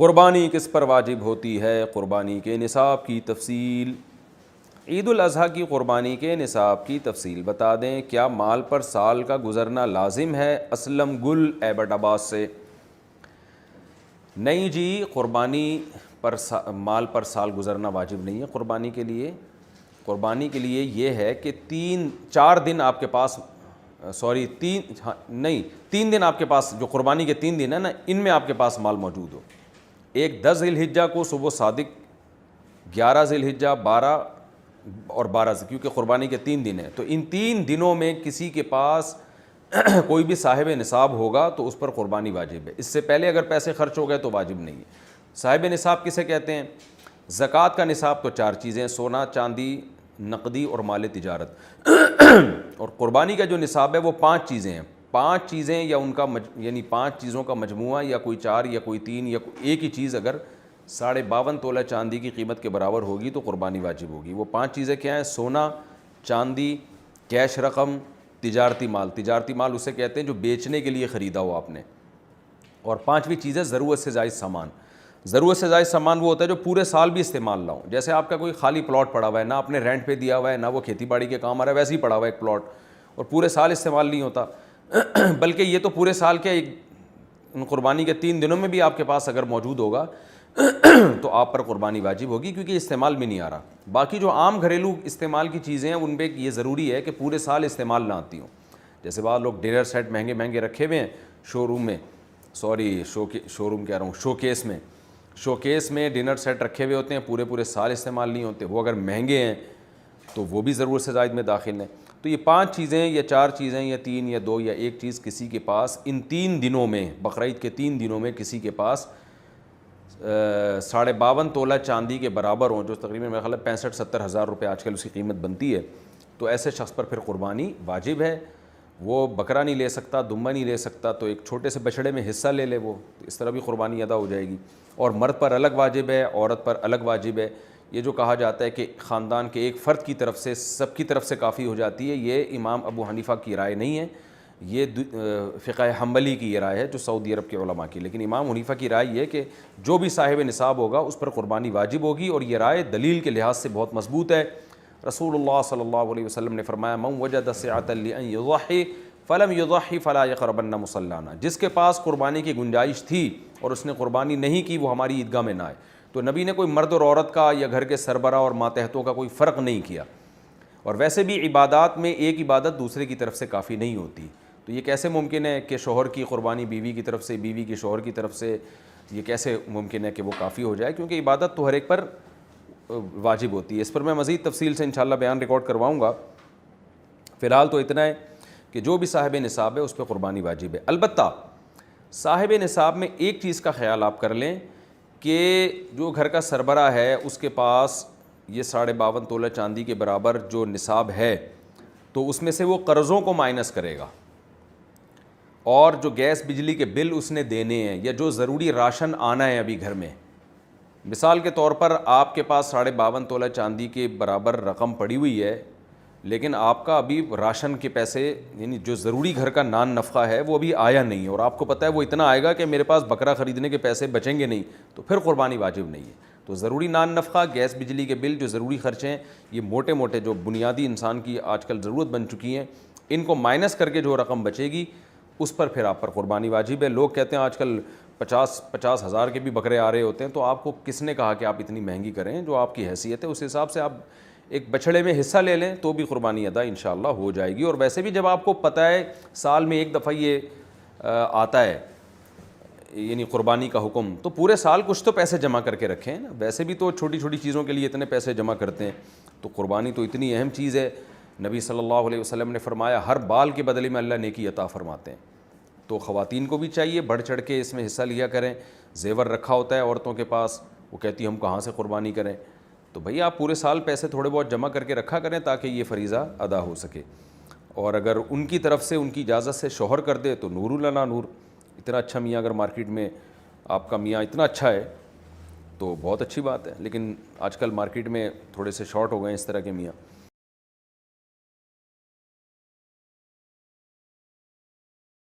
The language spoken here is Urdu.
قربانی کس پر واجب ہوتی ہے؟ قربانی کے نصاب کی تفصیل۔ عید الاضحیٰ کی قربانی کے نصاب کی تفصیل بتا دیں۔ کیا مال پر سال کا گزرنا لازم ہے؟ اسلم گل ایبٹ آباد سے۔ نہیں جی، قربانی پر مال پر سال گزرنا واجب نہیں ہے قربانی کے لیے۔ قربانی کے لیے یہ ہے کہ 4 دن آپ کے پاس تین دن آپ کے پاس، جو قربانی کے 3 دن ہیں نا، ان میں آپ کے پاس مال موجود ہو۔ ایک 10 ذی الحجہ کو صبح صادق، 11 ذی الحجہ، 12 اور 12 سے، کیونکہ قربانی کے 3 دن ہیں، تو ان 3 دنوں میں کسی کے پاس کوئی بھی صاحب نصاب ہوگا تو اس پر قربانی واجب ہے۔ اس سے پہلے اگر پیسے خرچ ہو گئے تو واجب نہیں ہے۔ صاحب نصاب کسے کہتے ہیں؟ زکوٰۃ کا نصاب تو 4 چیزیں، سونا، چاندی، نقدی اور مال تجارت۔ اور قربانی کا جو نصاب ہے وہ 5 چیزیں ہیں۔ 5 چیزیں یا ان کا یعنی 5 چیزوں کا مجموعہ، یا کوئی 4 یا کوئی 3 یا ایک ہی چیز اگر 52.5 تولہ چاندی کی قیمت کے برابر ہوگی تو قربانی واجب ہوگی۔ وہ 5 چیزیں کیا ہیں؟ سونا، چاندی، کیش رقم، تجارتی مال۔ تجارتی مال اسے کہتے ہیں جو بیچنے کے لیے خریدا ہو آپ نے۔ اور 5ویں چیز ہے ضرورت سے زائد سامان۔ ضرورت سے زائد سامان وہ ہوتا ہے جو پورے سال بھی استعمال نہ ہو۔ جیسے آپ کا کوئی خالی پلاٹ پڑا ہوا ہے، نہ آپ نے رینٹ پہ دیا ہوا ہے، نہ وہ کھیتی باڑی کے کام آ رہا ہے، ویسے ہی پڑا ہوا ہے ایک پلاٹ، اور پورے سال استعمال نہیں ہوتا، بلکہ یہ تو پورے سال کے قربانی کے 3 دنوں میں بھی آپ کے پاس اگر موجود ہوگا تو آپ پر قربانی واجب ہوگی، کیونکہ استعمال میں نہیں آ رہا۔ باقی جو عام گھریلو استعمال کی چیزیں ہیں ان پہ یہ ضروری ہے کہ پورے سال استعمال نہ آتی ہوں۔ جیسے بعض لوگ ڈنر سیٹ مہنگے مہنگے رکھے ہوئے ہیں شو روم میں، شو کیس میں ڈنر سیٹ رکھے ہوئے ہوتے ہیں، پورے سال استعمال نہیں ہوتے، وہ اگر مہنگے ہیں تو وہ بھی ضرورت سے زائد میں داخل ہیں۔ تو یہ 5 چیزیں یا 4 چیزیں یا 3 یا 2 یا ایک چیز کسی کے پاس ان 3 دنوں میں، بقرعید کے 3 دنوں میں کسی کے پاس 52.5 تولہ چاندی کے برابر ہوں، جو تقریباً میرا خیال ہے 65-70 ہزار روپے آج کل اس کی قیمت بنتی ہے، تو ایسے شخص پر پھر قربانی واجب ہے۔ وہ بکرا نہیں لے سکتا، دمبا نہیں لے سکتا، تو ایک چھوٹے سے بچڑے میں حصہ لے لے وہ، تو اس طرح بھی قربانی ادا ہو جائے گی۔ اور مرد پر الگ واجب ہے، عورت پر الگ واجب ہے۔ یہ جو کہا جاتا ہے کہ خاندان کے ایک فرد کی طرف سے سب کی طرف سے کافی ہو جاتی ہے، یہ امام ابو حنیفہ کی رائے نہیں ہے، یہ فقہ حنبلی کی یہ رائے ہے جو سعودی عرب کے علماء کی۔ لیکن امام حنیفہ کی رائے یہ ہے کہ جو بھی صاحب نصاب ہوگا اس پر قربانی واجب ہوگی، اور یہ رائے دلیل کے لحاظ سے بہت مضبوط ہے۔ رسول اللہ صلی اللہ علیہ وسلم نے فرمایا من وجد سعۃ لأن یضحی فلم یضحی فلا یقربن مصلانا، جس کے پاس قربانی کی گنجائش تھی اور اس نے قربانی نہیں کی وہ ہماری عیدگاہ میں نہ آئے۔ تو نبی نے کوئی مرد اور عورت کا یا گھر کے سربراہ اور ماتحتوں کا کوئی فرق نہیں کیا۔ اور ویسے بھی عبادات میں ایک عبادت دوسرے کی طرف سے کافی نہیں ہوتی، تو یہ کیسے ممکن ہے کہ شوہر کی قربانی بیوی کی طرف سے، بیوی کی شوہر کی طرف سے، یہ کیسے ممکن ہے کہ وہ کافی ہو جائے؟ کیونکہ عبادت تو ہر ایک پر واجب ہوتی ہے۔ اس پر میں مزید تفصیل سے انشاءاللہ بیان ریکارڈ کرواؤں گا۔ فی الحال تو اتنا ہے کہ جو بھی صاحب نصاب ہے اس پہ قربانی واجب ہے۔ البتہ صاحب نصاب میں ایک چیز کا خیال آپ کر لیں کہ جو گھر کا سربراہ ہے اس کے پاس یہ 52.5 تولہ چاندی کے برابر جو نصاب ہے، تو اس میں سے وہ قرضوں کو مائنس کرے گا، اور جو گیس بجلی کے بل اس نے دینے ہیں، یا جو ضروری راشن آنا ہے ابھی گھر میں، مثال کے طور پر آپ کے پاس 52.5 تولہ چاندی کے برابر رقم پڑی ہوئی ہے، لیکن آپ کا ابھی راشن کے پیسے، یعنی جو ضروری گھر کا نان نفقہ ہے وہ ابھی آیا نہیں ہے، اور آپ کو پتہ ہے وہ اتنا آئے گا کہ میرے پاس بکرا خریدنے کے پیسے بچیں گے نہیں، تو پھر قربانی واجب نہیں ہے۔ تو ضروری نان نفقہ، گیس بجلی کے بل، جو ضروری خرچے ہیں، یہ موٹے موٹے جو بنیادی انسان کی آج کل ضرورت بن چکی ہیں، ان کو مائنس کر کے جو رقم بچے گی اس پر پھر آپ پر قربانی واجب ہے۔ لوگ کہتے ہیں آج کل 50 ہزار کے بھی بکرے آ رہے ہوتے ہیں، تو آپ کو کس نے کہا کہ آپ اتنی مہنگی کریں؟ جو آپ کی حیثیت ہے اس حساب سے آپ ایک بچڑے میں حصہ لے لیں تو بھی قربانی ادا انشاءاللہ ہو جائے گی۔ اور ویسے بھی جب آپ کو پتہ ہے سال میں ایک دفعہ یہ آتا ہے یعنی قربانی کا حکم، تو پورے سال کچھ تو پیسے جمع کر کے رکھیں نا۔ ویسے بھی تو چھوٹی چھوٹی چیزوں کے لیے اتنے پیسے جمع کرتے ہیں، تو قربانی تو اتنی اہم چیز ہے۔ نبی صلی اللہ علیہ وسلم نے فرمایا ہر بال کے بدلے میں اللہ نیکی عطا فرماتے ہیں، تو خواتین کو بھی چاہیے بڑھ چڑھ کے اس میں حصہ لیا کریں۔ زیور رکھا ہوتا ہے عورتوں کے پاس، وہ کہتی ہم کہاں سے قربانی کریں، تو بھئی آپ پورے سال پیسے تھوڑے بہت جمع کر کے رکھا کریں تاکہ یہ فریضہ ادا ہو سکے۔ اور اگر ان کی طرف سے ان کی اجازت سے شوہر کر دے تو نور لنا نور۔ اتنا اچھا میاں اگر مارکیٹ میں آپ کا میاں اتنا اچھا ہے تو بہت اچھی بات ہے، لیکن آج کل مارکیٹ میں تھوڑے سے شارٹ ہو گئے ہیں اس طرح کے میاں۔